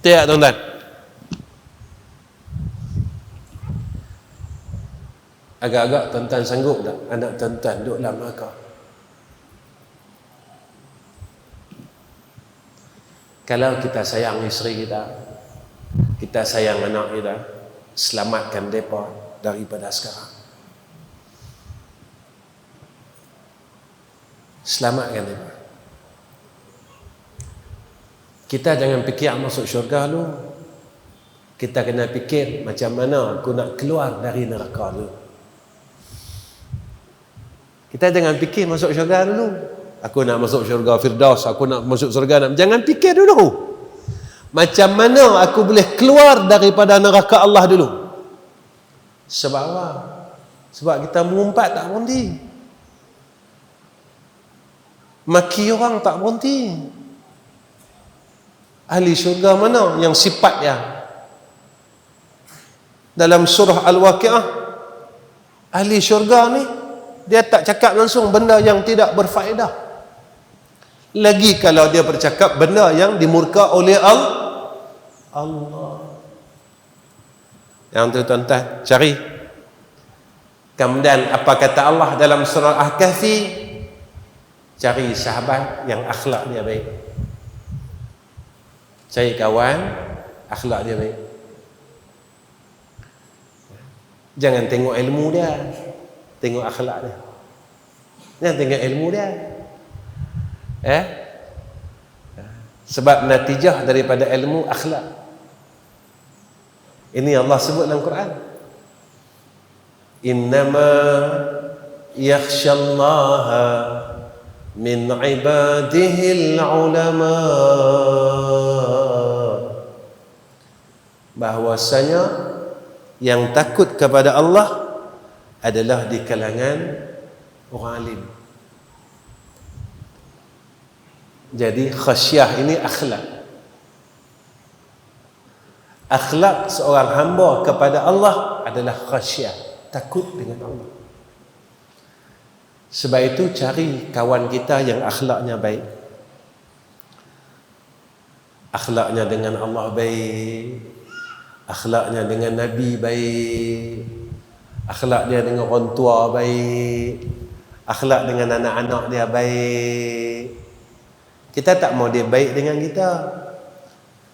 [SPEAKER 1] Tidak, tuan-tuan? Agak-agak tuan-tuan sanggup tak anak tuan-tuan duduk dalam neraka? Kalau kita sayang isteri kita, kita sayang anak kita, selamatkan mereka daripada sekarang. Selamatkan mereka. Kita jangan fikir masuk syurga dulu. Kita kena fikir macam mana aku nak keluar dari neraka dulu. Kita jangan fikir masuk syurga dulu. Aku nak masuk syurga Firdaus, aku nak masuk syurga. Jangan fikir dulu. Macam mana aku boleh keluar daripada neraka Allah dulu? Sebab apa? Sebab kita mengumpat tak berhenti. Maki orang tak berhenti. Ahli syurga mana yang sifat dia? Dalam surah Al-Waqi'ah, ahli syurga ni dia tak cakap langsung benda yang tidak berfaedah. Lagi kalau dia bercakap benda yang dimurka oleh Allah. Yang tu tuan-tuan cari. Kemudian apa kata Allah dalam surah Al-Kahfi? Cari sahabat yang akhlak dia baik. Cari kawan akhlak dia baik. Jangan tengok ilmu dia, tengok akhlak dia. Jangan tengok ilmu dia. Sebab natijah daripada ilmu akhlak. Ini Allah sebut dalam Quran. Innama yakhshallaha min ibadihil ulama. Bahwasanya yang takut kepada Allah adalah di kalangan orang alim. Jadi khasyah ini akhlak. Akhlak seorang hamba kepada Allah adalah khasyah, takut dengan Allah. Sebab itu cari kawan kita yang akhlaknya baik. Akhlaknya dengan Allah baik, akhlaknya dengan Nabi baik, akhlak dia dengan orang tua baik, akhlak dengan anak-anak dia baik. Kita tak mau dia baik dengan kita,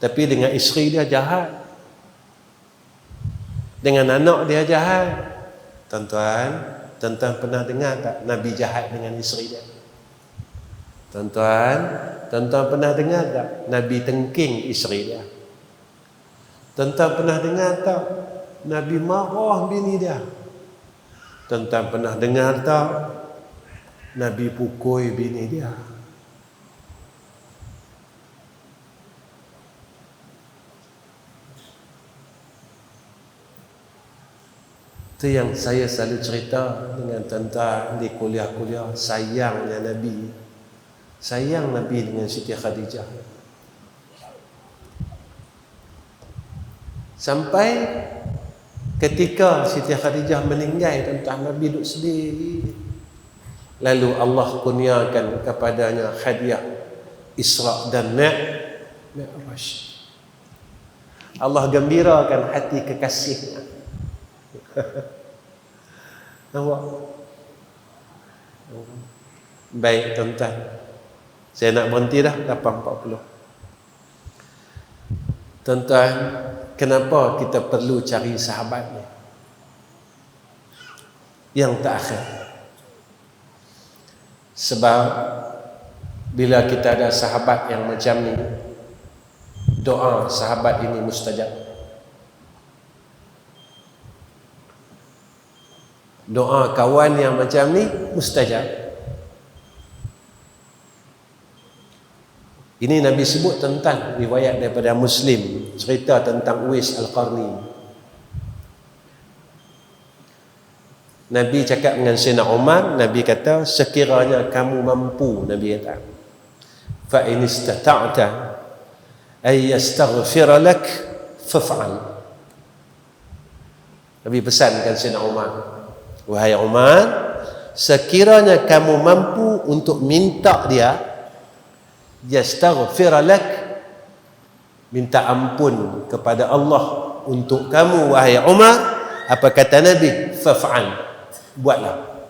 [SPEAKER 1] tapi dengan isteri dia jahat, dengan anak dia jahat. Tuan-tuan pernah dengar tak Nabi jahat dengan isteri dia? Tuan-tuan pernah dengar tak Nabi tengking isteri dia? Tuan-tuan pernah dengar tak Nabi marah bini dia? Tuan-tuan pernah dengar tak Nabi pukul bini dia? Itu yang saya selalu cerita dengan tuan-tuan di kuliah-kuliah. Sayangnya Nabi. Sayang Nabi dengan Siti Khadijah. Sampai ketika Siti Khadijah meninggal, tuan-tuan, Nabi duduk sedih. Lalu Allah kurniakan kepadanya hadiah Isra dan Mi'raj. Allah gembirakan hati kekasihnya. Nampak? Baik tuan-tuan, saya nak berhenti dah 8.40. Tuan-tuan, kenapa kita perlu cari sahabat ni yang terakhir? Sebab bila kita ada sahabat yang macam ni, doa sahabat ini mustajab. Doa kawan yang macam ni mustajab. Ini Nabi sebut tentang riwayat daripada Muslim, cerita tentang Uwais Al-Qarni. Nabi cakap dengan Sayyidina Umar, Nabi kata, sekiranya kamu mampu, Nabi kata, fa in istata'ta ay yastaghfira lak faf'al. Nabi pesankan Sayyidina Umar, wahai Umar, sekiranya kamu mampu untuk minta dia yastaghfira lak, minta ampun kepada Allah untuk kamu, wahai Umar, apa kata Nabi? Faf'al, buatlah.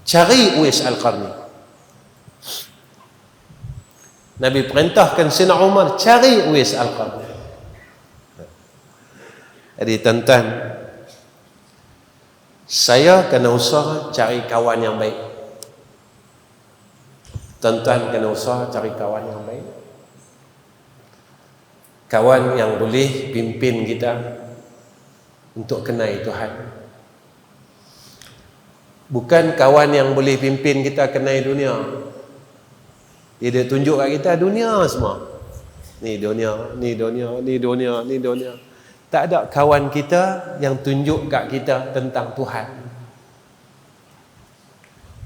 [SPEAKER 1] Cari Uwais Al-Qarni. Nabi perintahkan Sayyidina Umar cari Uwais Al-Qarni. Jadi tuan-tuan, saya kena usaha cari kawan yang baik. Tuan-tuan kena usaha cari kawan yang baik. Kawan yang boleh pimpin kita untuk kenal Tuhan. Bukan kawan yang boleh pimpin kita kenal dunia. Dia tunjuk kat kita dunia semua. Ni dunia, ni dunia, ni dunia, ni dunia. Tak ada kawan kita yang tunjuk kat kita tentang Tuhan.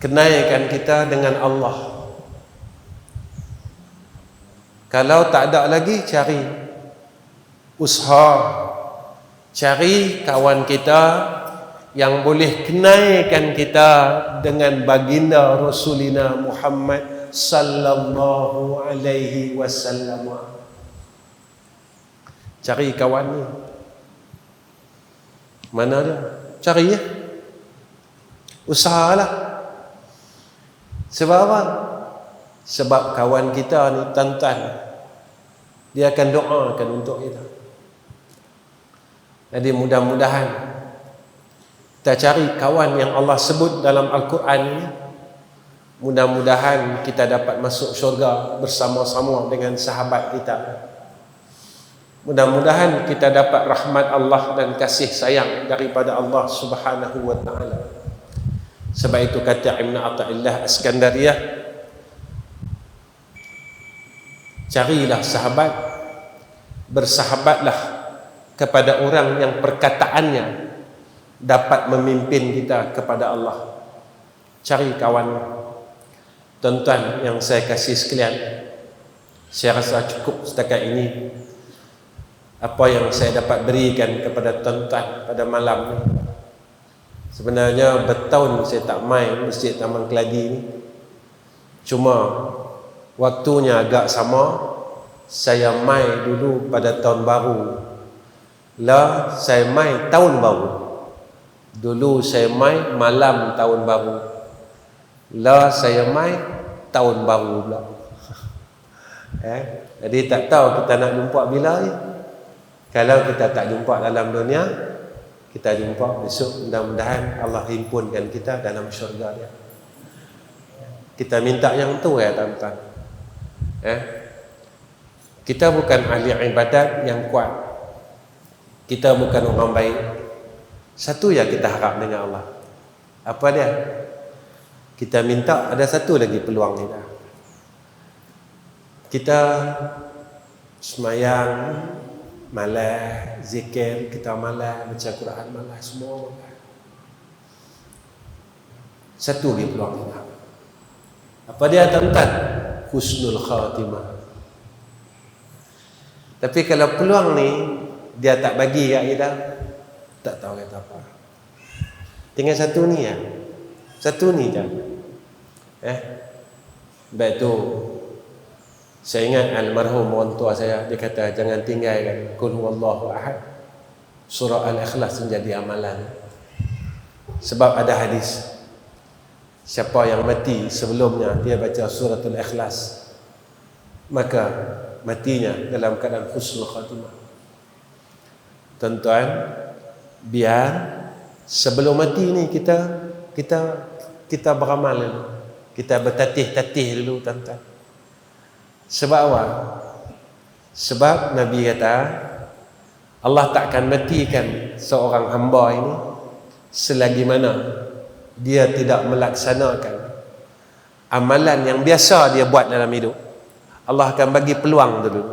[SPEAKER 1] Kenalkan kita dengan Allah. Kalau tak ada lagi, cari usaha, cari kawan kita yang boleh kenalkan kita dengan baginda Rasulina Muhammad sallallahu alaihi wasallam. Cari kawan ni. Mana dia? Cari ya. Usahalah. Sebab apa? Sebab kawan kita ni tuan-tuan, dia akan doakan untuk kita. Jadi mudah-mudahan kita cari kawan yang Allah sebut dalam Al-Quran ini. Mudah-mudahan kita dapat masuk syurga bersama-sama dengan sahabat kita. Mudah-mudahan kita dapat rahmat Allah dan kasih sayang daripada Allah Subhanahu wa ta'ala. Sebab itu kata Ibn Athaillah Askandariyah, carilah sahabat, bersahabatlah kepada orang yang perkataannya dapat memimpin kita kepada Allah. Cari kawan. Tuan-tuan yang saya kasih sekalian, saya rasa cukup setakat ini apa yang saya dapat berikan kepada tuan-tuan pada malam ni. Sebenarnya bertahun saya tak main Masjid Taman Keladi ni. Cuma waktunya agak sama. Saya main dulu pada tahun baru. Lah saya main tahun baru. Dulu saya main malam tahun baru. Lah saya main tahun baru pula. Jadi tak tahu kita nak jumpa bila ni. Kalau kita tak jumpa dalam dunia, kita jumpa besok. Mudah-mudahan Allah himpunkan kita dalam syurga dia. Kita minta yang tu ya tuan-tuan. Kita bukan ahli ibadat yang kuat. Kita bukan orang baik. Satu yang kita harap dengan Allah. Apa dia? Kita minta ada satu lagi peluang kita. Kita semayang, malas, zikir, kita malas, baca Quran malas, semua malas. Satu lagi peluang kita. Apa dia tuan-tuan? Husnul khatimah. Tapi kalau peluang ni dia tak bagi kat kita, tak tahu kata apa. Tinggal satu ni ya. Satu ni je. Baik tu saya ingat almarhum orang tua saya, dia kata jangan tinggalkan qul huwallahu ahad, surah al-ikhlas menjadi amalan. Sebab ada hadis, siapa yang mati sebelumnya dia baca suratul ikhlas, maka matinya dalam keadaan husnul khatimah. Tuan-tuan, biar sebelum mati ni kita beramal dulu. Kita bertatih-tatih dulu, tuan-tuan. Sebab apa? Sebab Nabi kata Allah takkan matikan seorang hamba ini selagi mana dia tidak melaksanakan amalan yang biasa dia buat dalam hidup. Allah akan bagi peluang dulu.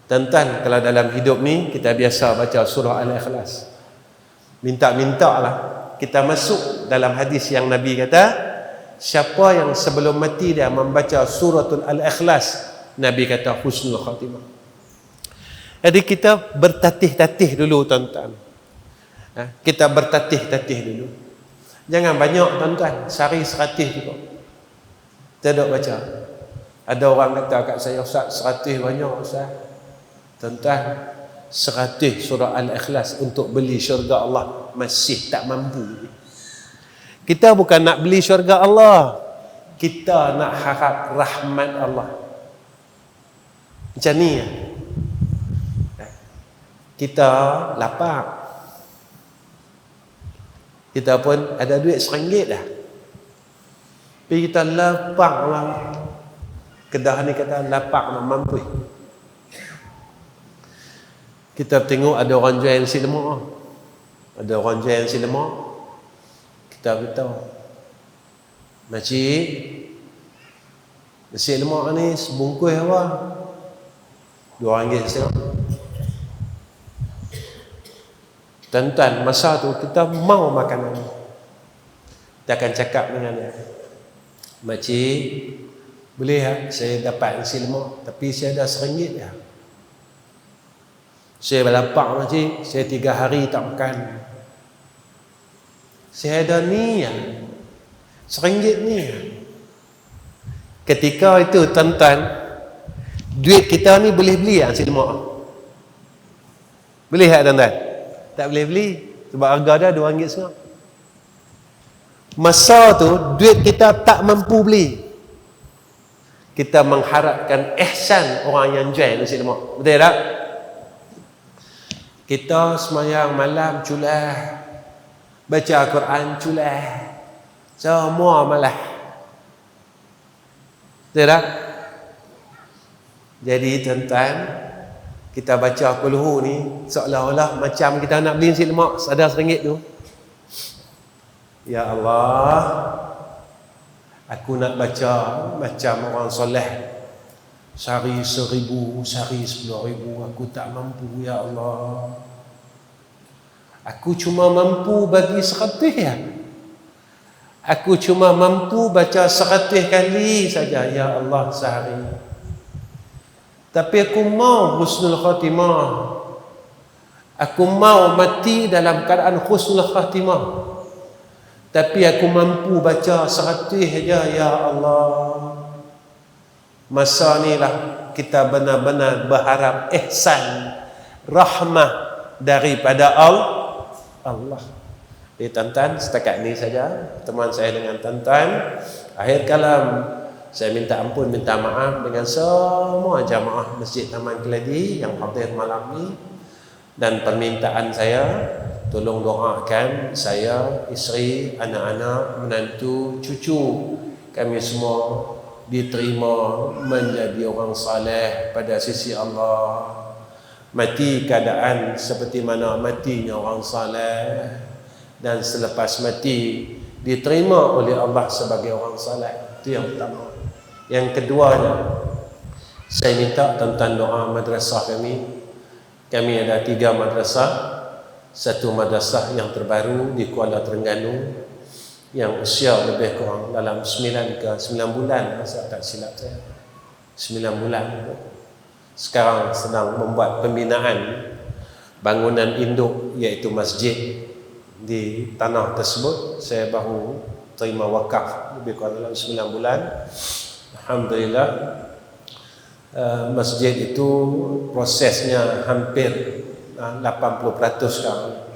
[SPEAKER 1] Tuan-tuan, kalau dalam hidup ni kita biasa baca surah Al-Ikhlas, minta-mintalah kita masuk dalam hadis yang Nabi kata, siapa yang sebelum mati dia membaca suratul Al-Ikhlas, Nabi kata husnul khatimah. Jadi kita bertatih-tatih dulu, tuan-tuan. Kita bertatih-tatih dulu. Jangan banyak, tuan-tuan. Sehari 100 juga. Kita duk baca. Ada orang kata kat saya, Ustaz, 100 banyak, Ustaz. Tuan-tuan, 100 surah Al-Ikhlas untuk beli syurga Allah masih tak mampu. Kita bukan nak beli syurga Allah, kita nak harap rahmat Allah. Macam ni ya. Kita lapar, kita pun ada duit RM1 dah, tapi kita lapar lah. Kedah ni kata lapar nak mampu. Kita tengok ada orang jual nasi lemak, ada orang jual nasi lemak, kita beritahu, makcik, nasi lemak ni sebungkus apa? RM2.5. Tuan-tuan, masa tu kita mau makanan ni, kita akan cakap dengan dia, makcik, boleh tak saya dapat nasi lemak, tapi saya ada RM1 dah. Saya berlapar, makcik, saya 3 hari tak makan. Saya ada ni ya, RM1 ni ya. Ketika itu, tuan-tuan, duit kita ni boleh beli nasi lemak? Boleh tak, tuan-tuan? Tak boleh beli, sebab harga dia RM2.5. Masa tu duit kita tak mampu beli. Kita mengharapkan ihsan orang yang jual nasi lemak. Betul tak? Kita semayang malam culah, baca Quran culah, semua malah. Betul tak? Jadi tuan-tuan, kita baca kulhu ni seolah-olah macam kita nak beli nasi lemak ada RM1 tu. Ya Allah, aku nak baca macam orang soleh, sehari 1,000, sehari 10,000. Aku tak mampu, ya Allah. Aku cuma mampu bagi 100 ya. Aku cuma mampu baca 100 kali saja, ya Allah, sehari. Tapi aku mau husnul khatimah. Aku mau mati dalam keadaan husnul khatimah. Tapi aku mampu baca 100 saja, ya Allah. Masa ni lah kita benar-benar berharap ihsan, rahmah daripada Allah. Jadi tuan-tuan, setakat ni saja pertemuan saya dengan tuan-tuan. Akhir kalam, saya minta ampun, minta maaf dengan semua jamaah Masjid Taman Keladi yang hadir malam ni. Dan permintaan saya, tolong doakan saya, isteri, anak-anak, menantu, cucu kami semua diterima menjadi orang saleh pada sisi Allah. Mati keadaan seperti mana matinya orang saleh, dan selepas mati diterima oleh Allah sebagai orang saleh. Itu yang pertama. Yang keduanya, saya minta tuan-tuan doa madrasah kami. Kami ada 3 madrasah. Satu madrasah yang terbaru di Kuala Terengganu, yang usia lebih kurang dalam 9 bulan, saya tak silap saya, 9 bulan. Sekarang sedang membuat pembinaan bangunan induk iaitu masjid di tanah tersebut. Saya baru terima wakaf lebih kurang dalam 9 bulan. Alhamdulillah. Masjid itu prosesnya hampir 80% sekarang.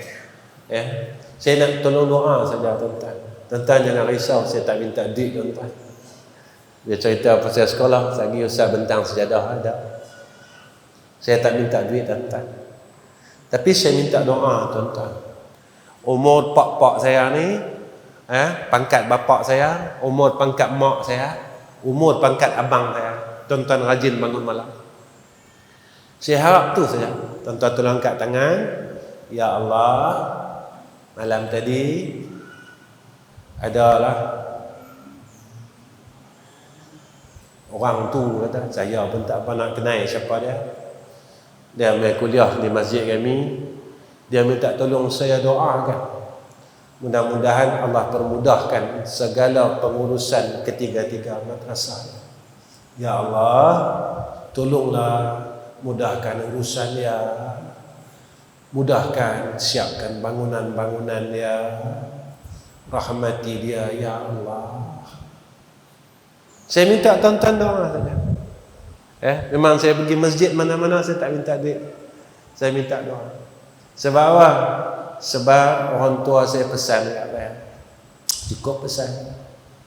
[SPEAKER 1] Saya nak tolong doa saja tuan-tuan. Tuan-tuan jangan risau, saya tak minta duit tuan-tuan. Dia cerita pasal sekolah, lagi Ustaz bentang sejadah ada. Saya tak minta duit tuan-tuan. Tapi saya minta doa tuan-tuan. Umur pak-pak saya ni, pangkat bapak saya, umur pangkat mak saya, umur pangkat abang saya. Tuan-tuan rajin bangun malam. Saya harap tu saja. Tuan-tuan tolong angkat tangan. Ya Allah, malam tadi adalah orang tu kata, saya pun tak apa nak kenal siapa dia. Dia main kuliah di masjid kami. Dia minta tolong saya doakan. Mudah-mudahan Allah permudahkan segala pengurusan ketiga-tiga madrasah. Ya Allah, tolonglah mudahkan urusan dia, mudahkan, siapkan bangunan-bangunan dia, rahmati dia, ya Allah. Saya minta tuan-tuan doa saja. Memang saya pergi masjid mana-mana saya tak minta duit. Saya minta doa. Sebab apa? Sebab orang tua saya pesan kat saya. Cukup pesan.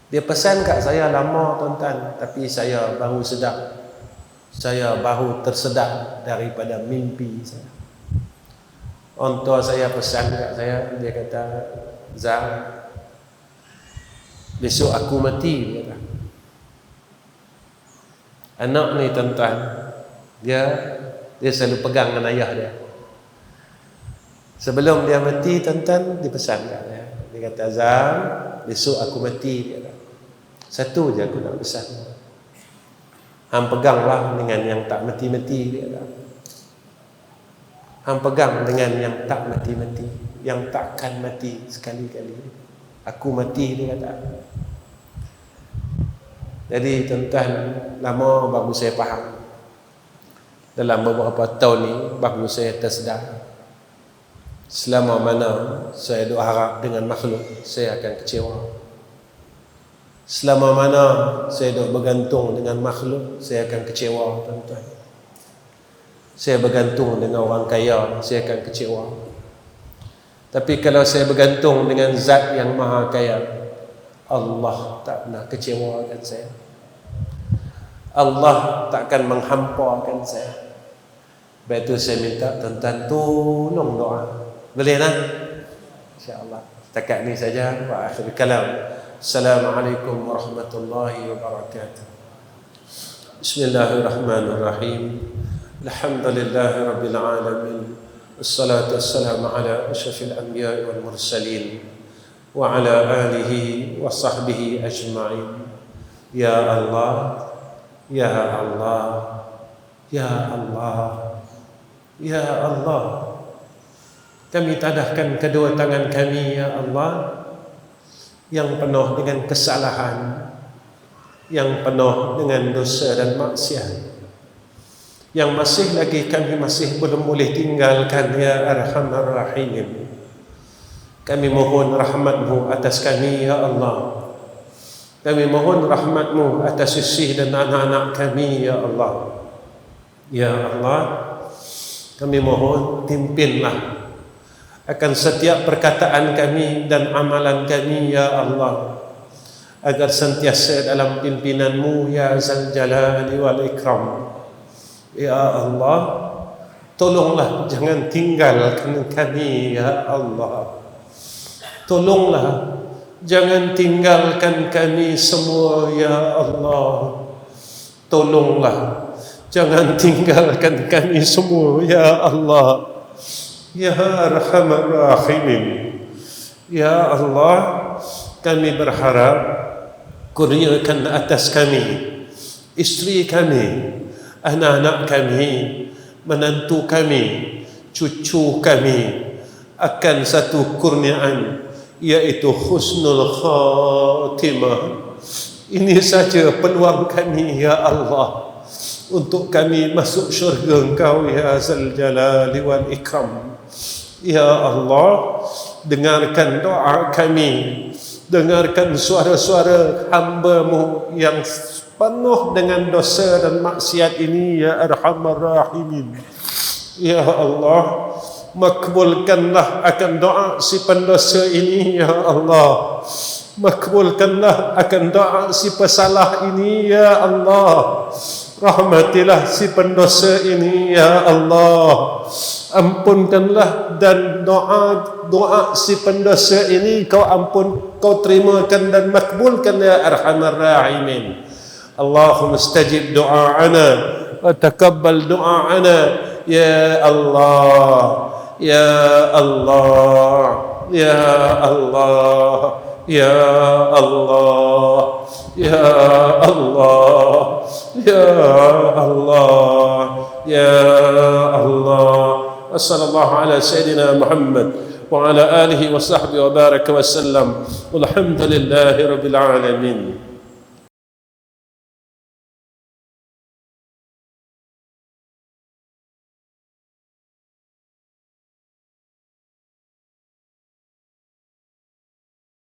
[SPEAKER 1] Dia pesan kat saya lama tuan-tuan, tapi saya baru sedar. Saya baru tersedar daripada mimpi saya. Orang tua saya pesan kat saya, dia kata, Zal, besok aku mati, dia kata. Anak ni tuan-tuan, dia selalu pegang dengan ayah dia. Sebelum dia mati tuan-tuan, dia pesan kat saya. Dia kata, Zal, besok aku mati, dia kata. Satu je aku nak pesan. Hang peganglah dengan yang tak mati-mati, dia kata. Hang pegang dengan yang tak mati-mati, yang takkan mati sekali-kali. Aku mati, dia kata. Jadi tuan-tuan, lama baru saya faham. Dalam beberapa tahun ni baru saya tersedar. Selama mana saya duk harap dengan makhluk, saya akan kecewa. Selama mana saya duk bergantung dengan makhluk, saya akan kecewa tuan-tuan. Saya bergantung dengan orang kaya, saya akan kecewa. Tapi kalau saya bergantung dengan zat yang maha kaya, Allah tak pernah kecewakan saya. Allah takkan menghampakan saya. Sebab itu saya minta tuan-tuan tolong doa. Boleh tak? InsyaAllah. Setakat ni saja. Wa akhir kalam. Assalamualaikum warahmatullahi wabarakatuh. Bismillahirrahmanirrahim. Alhamdulillahi rabbil alamin. Assalatu wassalamu ala asyrafil anbiya'i wal mursalin wa ala alihi wa sahbihi ajma'in. Ya Allah, Ya Allah, Ya Allah, Ya Allah, kami tadahkan kedua tangan kami, Ya Allah, yang penuh dengan kesalahan, yang penuh dengan dosa dan maksiat, yang masih lagi kami masih belum boleh tinggalkan, Ya Arhamar Rahim. Kami mohon rahmat-Mu atas kami, Ya Allah. Kami mohon rahmat-Mu atas istri dan anak-anak kami, Ya Allah. Ya Allah, kami mohon pimpinlah akan setiap perkataan kami dan amalan kami, Ya Allah, agar sentiasa dalam pimpinan-Mu, Ya Zal Jalali wal Ikram. Ya Allah, tolonglah jangan tinggalkan kami, Ya Allah. Tolonglah jangan tinggalkan kami semua, Ya Allah. Tolonglah jangan tinggalkan kami semua, Ya Allah. Ya Arhamar Rahimin. Ya Allah, kami berharap kurniakan atas kami, isteri kami, anak-anak kami, menantu kami, cucu kami, akan satu kurniaan yaitu husnul khatimah. Ini saja peluang kami ya Allah untuk kami masuk syurga Engkau ya Zal Jalali wal Ikram. Ya Allah, dengarkan doa kami, dengarkan suara-suara hamba-Mu yang penuh dengan dosa dan maksiat ini ya Arhamar Rahimin. Ya Allah, makbulkanlah akan doa si pendosa ini ya Allah. Makbulkanlah akan doa si pesalah ini ya Allah. Rahmatilah si pendosa ini ya Allah. Ampunkanlah dan doa si pendosa ini kau terimakan dan makbulkan ya Arhamar Rahimin. Allahumma istajib du'a'ana wa taqabbal du'a'ana ya Allah. Ya Allah, ya Allah, ya Allah, ya Allah, ya Allah, ya Allah. Wassallallahu ala sayyidina Muhammad wa ala alihi wa sahbihi wa baraka wa sallam. Walhamdulillahi rabbil alamin.